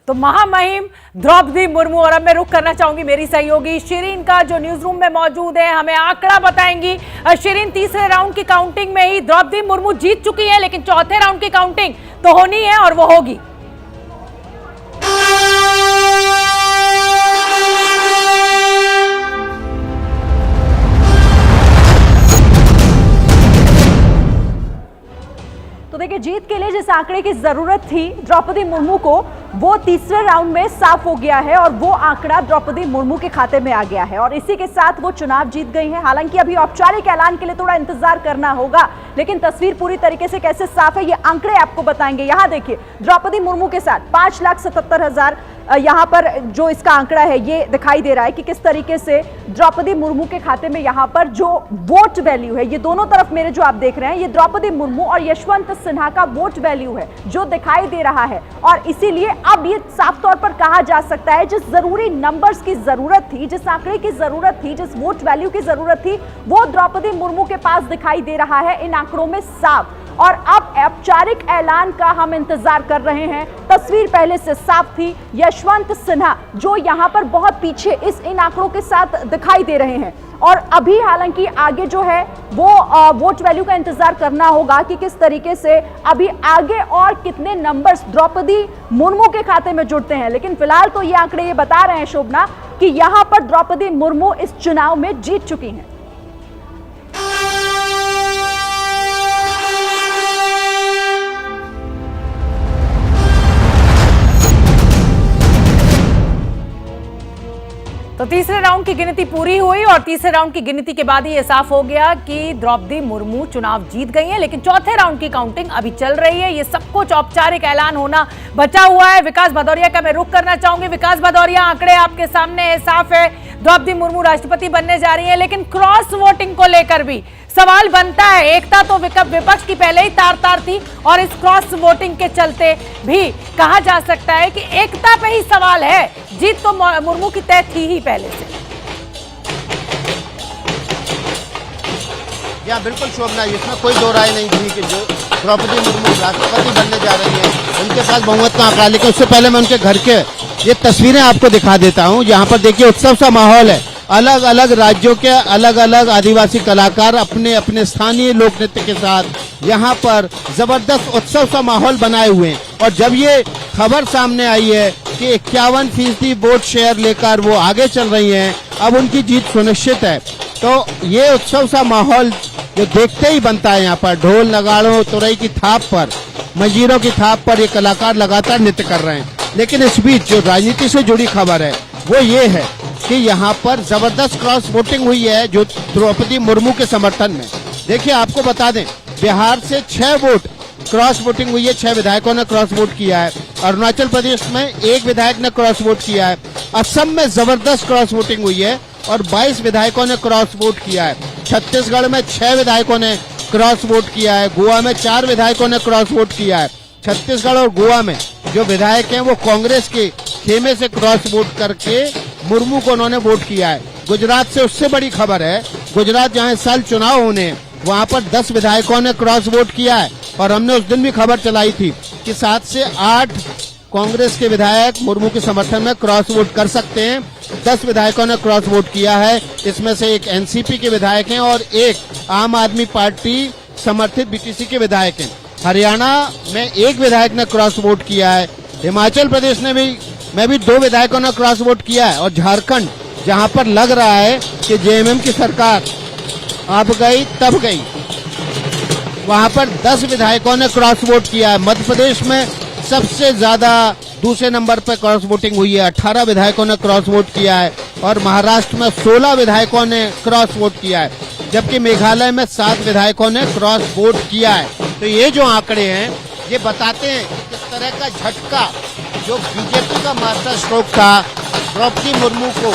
तो महामहिम द्रौपदी मुर्मू। और अब मैं रुख करना चाहूंगी मेरी सहयोगी शिरीन का, जो न्यूज रूम में मौजूद है, हमें आंकड़ा बताएंगी। शिरीन, तीसरे राउंड की काउंटिंग में ही द्रौपदी मुर्मू जीत चुकी है, लेकिन चौथे राउंड की काउंटिंग तो होनी है और वो होगी। तो देखिए, जीत के लिए जिस आंकड़े की जरूरत थी द्रौपदी मुर्मू को, वो तीसरे राउंड में साफ हो गया है और वो आंकड़ा द्रौपदी मुर्मू के खाते में आ गया है और इसी के साथ वो चुनाव जीत गई हैं। हालांकि अभी औपचारिक ऐलान के लिए थोड़ा इंतजार करना होगा, लेकिन तस्वीर पूरी तरीके से कैसे साफ है ये आंकड़े आपको बताएंगे। यहां देखिए, द्रौपदी मुर्मू के साथ 5,77,000 यहां पर जो इसका आंकड़ा है ये दिखाई दे रहा है कि किस तरीके से द्रौपदी मुर्मू के खाते में यहां पर जो वोट वैल्यू है, ये दोनों तरफ मेरे जो आप देख रहे हैं, ये द्रौपदी मुर्मू और यशवंत सिन्हा का वोट वैल्यू है जो दिखाई दे रहा है। और इसीलिए अब ये साफ तौर पर कहा जा सकता है, जिस जरूरी नंबर्स की जरूरत थी, जिस आंकड़े की जरूरत थी, जिस वोट वैल्यू की जरूरत थी, वो द्रौपदी मुर्मू के पास दिखाई दे रहा है इन आंकड़ों में साफ। और अब औपचारिक ऐलान का हम इंतजार कर रहे हैं। तस्वीर पहले से साफ थी, यशवंत सिन्हा जो यहां पर बहुत पीछे इन आंकड़ों के साथ दिखाई दे रहे हैं। और अभी हालांकि आगे जो है वो वोट वैल्यू का इंतजार करना होगा कि किस तरीके से अभी आगे और कितने नंबर्स द्रौपदी मुर्मू के खाते में जुड़ते हैं। लेकिन फिलहाल तो ये आंकड़े ये बता रहे हैं शोभना कि यहां पर द्रौपदी मुर्मू इस चुनाव में जीत चुकी हैं। तो तीसरे राउंड की गिनती पूरी हुई और तीसरे राउंड की गिनती के बाद ही यह साफ हो गया कि द्रौपदी मुर्मू चुनाव जीत गई हैं। लेकिन चौथे राउंड की काउंटिंग अभी चल रही है। ये सब कुछ औपचारिक ऐलान होना बचा हुआ है। विकास भदौरिया का मैं रुख करना चाहूंगी। विकास भदौरिया, आंकड़े आपके सामने है, साफ है, द्रौपदी मुर्मू राष्ट्रपति बनने जा रही है, लेकिन क्रॉस वोटिंग को लेकर भी सवाल बनता है। एकता तो विपक्ष की पहले ही तार तार थी और इस क्रॉस वोटिंग के चलते भी कहा जा सकता है कि एकता पे ही सवाल है। जीत तो मुर्मू की तय थी ही पहले से। या बिल्कुल शोभना, इसमें कोई दो राय नहीं थी कि जो द्रौपदी मुर्मू राष्ट्रपति बनने जा रही है उनके पास बहुमत का आंकड़ा। लेकिन उससे पहले मैं उनके घर के ये तस्वीरें आपको दिखा देता हूँ। यहाँ पर देखिए, उत्सव सा माहौल है। अलग अलग राज्यों के अलग अलग आदिवासी कलाकार अपने अपने स्थानीय लोक नृत्य के साथ यहाँ पर जबरदस्त उत्सव सा माहौल बनाए हुए हैं। और जब ये खबर सामने आई है कि 51% वोट शेयर लेकर वो आगे चल रही हैं, अब उनकी जीत सुनिश्चित है, तो ये उत्सव सा माहौल जो देखते ही बनता है। यहाँ पर ढोल नगाड़ों तुरई की थाप पर, मंजीरों की थाप पर ये कलाकार लगातार नृत्य कर रहे हैं। लेकिन इस बीच जो राजनीति से जुड़ी खबर है वो ये है कि यहाँ पर जबरदस्त क्रॉस वोटिंग हुई है जो द्रौपदी मुर्मू के समर्थन में। देखिए, आपको बता दें, बिहार से 6 वोट क्रॉस वोटिंग हुई है, 6 विधायकों ने क्रॉस वोट किया है। अरुणाचल प्रदेश में 1 विधायक ने क्रॉस वोट किया है। असम में जबरदस्त क्रॉस वोटिंग हुई है और 22 विधायकों ने क्रॉस वोट किया है। छत्तीसगढ़ में 6 विधायकों ने क्रॉस वोट किया है। गोवा में 4 विधायकों ने क्रॉस वोट किया है। छत्तीसगढ़ और गोवा में जो विधायक हैं वो कांग्रेस के खेमे से क्रॉस वोट करके मुर्मू को उन्होंने वोट किया है। गुजरात से उससे बड़ी खबर है, गुजरात जहां इस साल चुनाव होने हैं वहां पर 10 विधायकों ने क्रॉस वोट किया है। और हमने उस दिन भी खबर चलाई थी कि 7 से 8 कांग्रेस के विधायक मुर्मू के समर्थन में क्रॉस वोट कर सकते हैं। 10 विधायकों ने क्रॉस वोट किया है। इसमें से एक एनसीपी के विधायक हैं और एक आम आदमी पार्टी समर्थित बीटीसी के विधायक हैं। हरियाणा में 1 विधायक ने क्रॉस वोट किया है। हिमाचल प्रदेश में भी 2 विधायकों ने क्रॉस वोट किया है। और झारखंड, जहां पर लग रहा है कि जेएमएम की सरकार अब गई तब गई, वहां पर 10 विधायकों ने क्रॉस वोट किया है। मध्य प्रदेश में सबसे ज्यादा दूसरे नंबर पर क्रॉस वोटिंग हुई है, 18 विधायकों ने क्रॉस वोट किया है। और महाराष्ट्र में 16 विधायकों ने क्रॉस वोट किया है, जबकि मेघालय में 7 विधायकों ने क्रॉस वोट किया है। तो ये जो आंकड़े हैं ये बताते हैं कि किस तरह का झटका जो बीजेपी का मास्टर स्ट्रोक था द्रौपदी मुर्मू को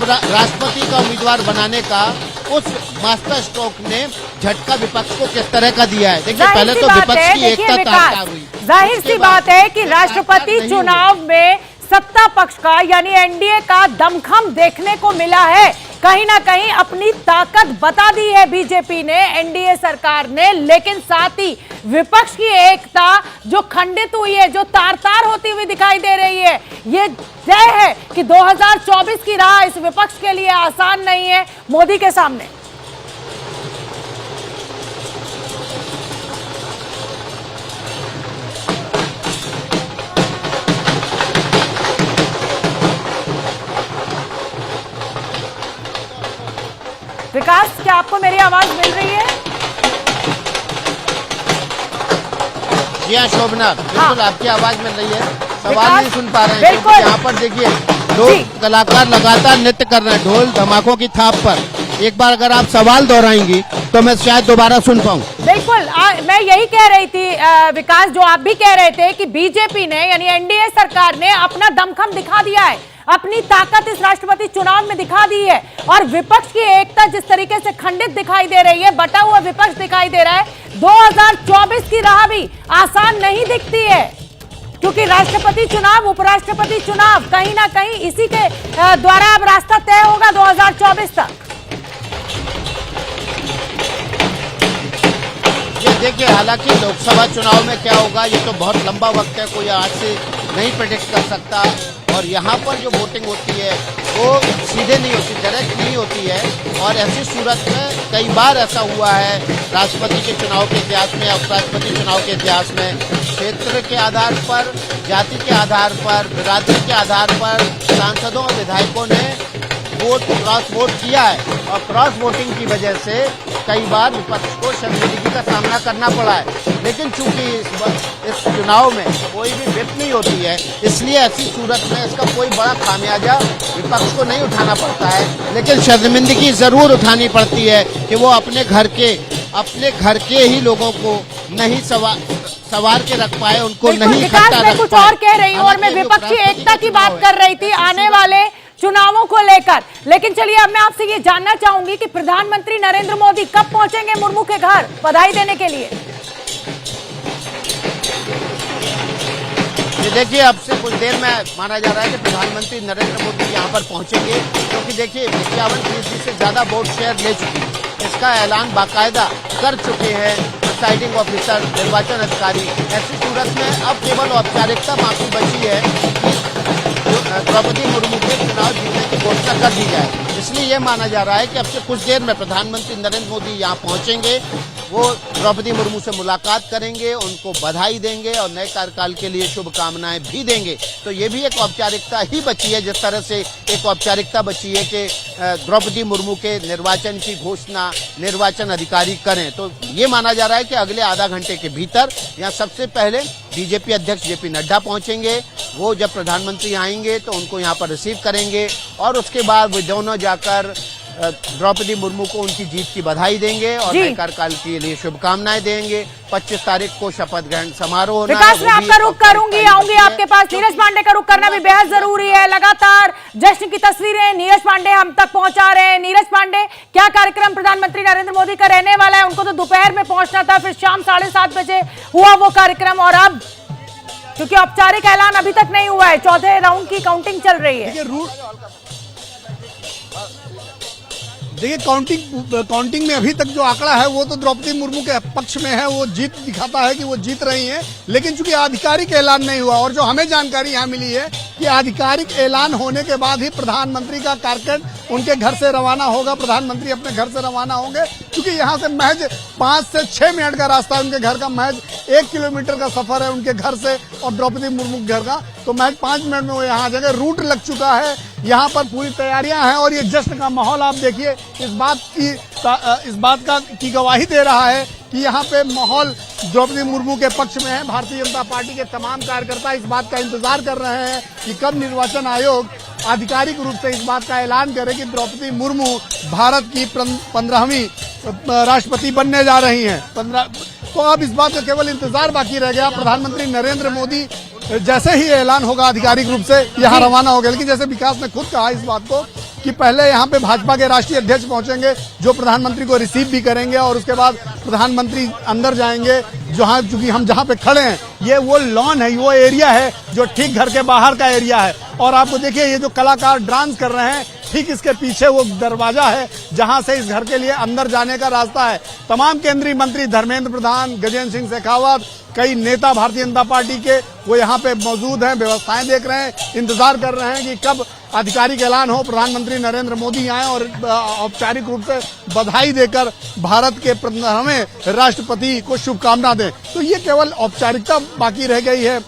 राष्ट्रपति का उम्मीदवार बनाने का, उस मास्टर स्ट्रोक ने झटका विपक्ष को किस तरह का दिया है। देखिए, पहले तो विपक्ष की एकता तार हुई। जाहिर सी बात है कि राष्ट्रपति चुनाव में सत्ता पक्ष का यानी एनडीए का दमखम देखने को मिला है। कहीं ना कहीं अपनी ताकत बता दी है बीजेपी ने, एनडीए सरकार ने, लेकिन साथ ही विपक्ष की एकता जो खंडित हुई है, जो तार-तार होती हुई दिखाई दे रही है, ये तय है कि 2024 की राह इस विपक्ष के लिए आसान नहीं है मोदी के सामने। विकास, क्या आपको मेरी आवाज मिल रही है? जी हाँ शोभना, बिल्कुल हाँ। आपकी आवाज मिल रही है, सवाल विकास, नहीं सुन पा रहे हैं बिल्कुल। क्योंकि यहाँ पर देखिए दो जी। कलाकार लगातार नृत्य कर रहे हैं ढोल धमाकों की थाप पर। एक बार अगर आप सवाल दोहराएंगी तो मैं शायद दोबारा सुन पाऊं। बिल्कुल, मैं यही कह रही थी विकास, जो आप भी कह रहे थे कि बीजेपी ने यानी एनडीए सरकार ने अपना दमखम दिखा दिया है, अपनी ताकत इस राष्ट्रपति चुनाव में दिखा दी है, और विपक्ष की एकता जिस तरीके से खंडित दिखाई दे रही है, बटा हुआ विपक्ष दिखाई दे रहा है, 2024 की राह भी आसान नहीं दिखती है, क्योंकि राष्ट्रपति चुनाव, उपराष्ट्रपति चुनाव कहीं ना कहीं इसी के द्वारा अब रास्ता तय होगा 2024 तक। ये देखिए, हालांकि लोकसभा चुनाव में क्या होगा ये तो बहुत लंबा वक्त है, कोई आज से नहीं प्रेडिक्ट कर सकता। और यहाँ पर जो वोटिंग होती है वो सीधे नहीं होती, डायरेक्ट नहीं होती है, और ऐसी सूरत में कई बार ऐसा हुआ है राष्ट्रपति के चुनाव के इतिहास में, उपराष्ट्रपति चुनाव के इतिहास में, क्षेत्र के आधार पर, जाति के आधार पर, बिरादरी के आधार पर सांसदों और विधायकों ने क्रॉस वोट किया है, और क्रॉस वोटिंग की वजह से कई बार विपक्ष को शर्मिंदगी का सामना करना पड़ा है। लेकिन चूंकि इस चुनाव में कोई भी विप नहीं होती है, इसलिए ऐसी सूरत में इसका कोई बड़ा खामियाजा विपक्ष को नहीं उठाना पड़ता है, लेकिन शर्मिंदगी जरूर उठानी पड़ती है कि वो अपने घर के ही लोगों को नहीं सवार के रख पाए, उनको नहीं विकास, इकट्ठा मैं रख कुछ पाए। और कह रही हूँ और मैं विपक्षी एकता की बात कर रही थी आने वाले चुनावों को लेकर। लेकिन चलिए अब मैं आपसे ये जानना चाहूंगी कि प्रधानमंत्री नरेंद्र मोदी कब पहुंचेंगे मुर्मू के घर बधाई देने के लिए? ये देखिए, अब से कुछ देर में माना जा रहा है कि प्रधानमंत्री नरेंद्र मोदी यहाँ पर पहुंचेंगे, क्योंकि देखिए 51% से ज्यादा वोट शेयर ले चुकी है। इसका ऐलान बाकायदा कर चुके हैं प्रिसाइडिंग ऑफिसर, निर्वाचन अधिकारी। ऐसी सूरत में अब केवल औपचारिकता बाकी बची है कि द्रौपदी मुर्मू के चुनाव जीतने की घोषणा कर दी जाए। इसलिए यह माना जा रहा है कि अब से कुछ देर में प्रधानमंत्री नरेंद्र मोदी यहाँ पहुंचेंगे, वो द्रौपदी मुर्मू से मुलाकात करेंगे, उनको बधाई देंगे और नए कार्यकाल के लिए शुभकामनाएं भी देंगे। तो ये भी एक औपचारिकता ही बची है, जिस तरह से एक औपचारिकता बची है कि द्रौपदी मुर्मू के निर्वाचन की घोषणा निर्वाचन अधिकारी करें। तो ये माना जा रहा है कि अगले आधा घंटे के भीतर यहाँ सबसे पहले बीजेपी अध्यक्ष जेपी नड्डा पहुंचेंगे। वो जब प्रधानमंत्री आएंगे तो उनको यहाँ पर रिसीव करेंगे, और उसके बाद वो दोनों जाकर द्रौपदी मुर्मू को उनकी जीत की बधाई देंगे और नए कार्यकाल के लिए शुभकामनाएं देंगे। 25 तारीख को शपथ ग्रहण समारोह होना है। विकास, मैं आपका रुख करूंगी, आऊंगी आपके पास। नीरज पांडे का रुख करना भी बेहद जरूरी है। लगातार जश्न की तस्वीरें नीरज पांडे हम तक पहुंचा रहे हैं। नीरज पांडे, क्या कार्यक्रम प्रधानमंत्री नरेंद्र मोदी का रहने वाला है? उनको तो दोपहर में पहुंचना था, फिर शाम 7:30 बजे हुआ वो कार्यक्रम, और अब क्योंकि औपचारिक ऐलान अभी तक नहीं हुआ है, चौथे राउंड की काउंटिंग चल रही है। देखिए, काउंटिंग में अभी तक जो आंकड़ा है वो तो द्रौपदी मुर्मू के पक्ष में है, वो जीत दिखाता है कि वो जीत रही हैं। लेकिन चूंकि आधिकारिक ऐलान नहीं हुआ, और जो हमें जानकारी यहाँ मिली है कि आधिकारिक ऐलान होने के बाद ही प्रधानमंत्री का कार्यक्रम उनके घर से रवाना होगा, प्रधानमंत्री अपने घर से रवाना होंगे। क्योंकि यहाँ से महज 5 से 6 मिनट का रास्ता है उनके घर का, महज 1 किलोमीटर का सफर है उनके घर से और द्रौपदी मुर्मू के घर का, तो महज 5 मिनट में वो यहाँ आ जाएंगे। रूट लग चुका है, यहाँ पर पूरी तैयारियां हैं, और ये जश्न का माहौल आप देखिए इस बात की गवाही दे रहा है कि यहाँ पे माहौल द्रौपदी मुर्मू के पक्ष में है। भारतीय जनता पार्टी के तमाम कार्यकर्ता इस बात का इंतजार कर रहे हैं कि कब निर्वाचन आयोग आधिकारिक रूप से इस बात का ऐलान करे कि द्रौपदी मुर्मू भारत की 15वीं राष्ट्रपति बनने जा रही हैं। तो अब इस बात का केवल इंतजार बाकी रह गया। प्रधानमंत्री नरेंद्र मोदी जैसे ही ऐलान होगा आधिकारिक रूप से यहाँ रवाना हो गया। लेकिन जैसे विकास ने खुद कहा इस बात को कि पहले यहाँ पे भाजपा के राष्ट्रीय अध्यक्ष पहुंचेंगे, जो प्रधानमंत्री को रिसीव भी करेंगे, और उसके बाद प्रधानमंत्री अंदर जाएंगे। चूंकि हम जहाँ पे खड़े हैं ये वो लॉन है, वो एरिया है जो ठीक घर के बाहर का एरिया है। और आपको देखिए ये जो कलाकार डांस कर रहे हैं ठीक इसके पीछे वो दरवाजा है जहां से इस घर के लिए अंदर जाने का रास्ता है। तमाम केंद्रीय मंत्री धर्मेंद्र प्रधान, गजेंद्र सिंह शेखावत, कई नेता भारतीय जनता पार्टी के वो यहाँ पे मौजूद हैं, व्यवस्थाएं देख रहे हैं, इंतजार कर रहे हैं कि कब आधिकारिक ऐलान हो, प्रधानमंत्री नरेंद्र मोदी आए और औपचारिक रूप से बधाई देकर भारत के 15वें राष्ट्रपति को शुभकामना दें। तो ये केवल औपचारिकता बाकी रह गई है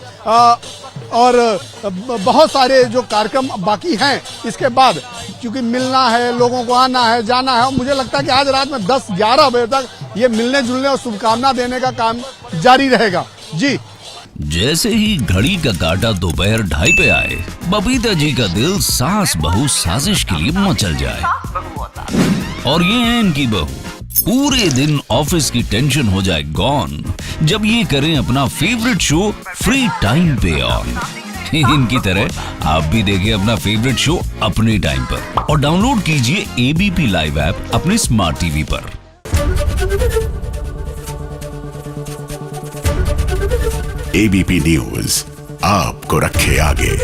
और बहुत सारे जो कार्यक्रम बाकी हैं इसके बाद, क्योंकि मिलना है, लोगों को आना है, जाना है। और मुझे लगता है कि आज रात में 10-11 बजे तक ये मिलने जुलने और शुभकामना देने का काम जारी रहेगा। जी, जैसे ही घड़ी का काटा दोपहर 2:30 पे आए, बबीता जी का दिल सास बहू साजिश के लिए मचल जाए। और ये है इनकी बहू, पूरे दिन ऑफिस की टेंशन हो जाए गॉन जब ये करें अपना फेवरेट शो फ्री टाइम पे ऑन। इनकी तरह आप भी देखें अपना फेवरेट शो अपने टाइम पर और डाउनलोड कीजिए एबीपी लाइव ऐप अपने स्मार्ट टीवी पर। एबीपी न्यूज आपको रखे आगे।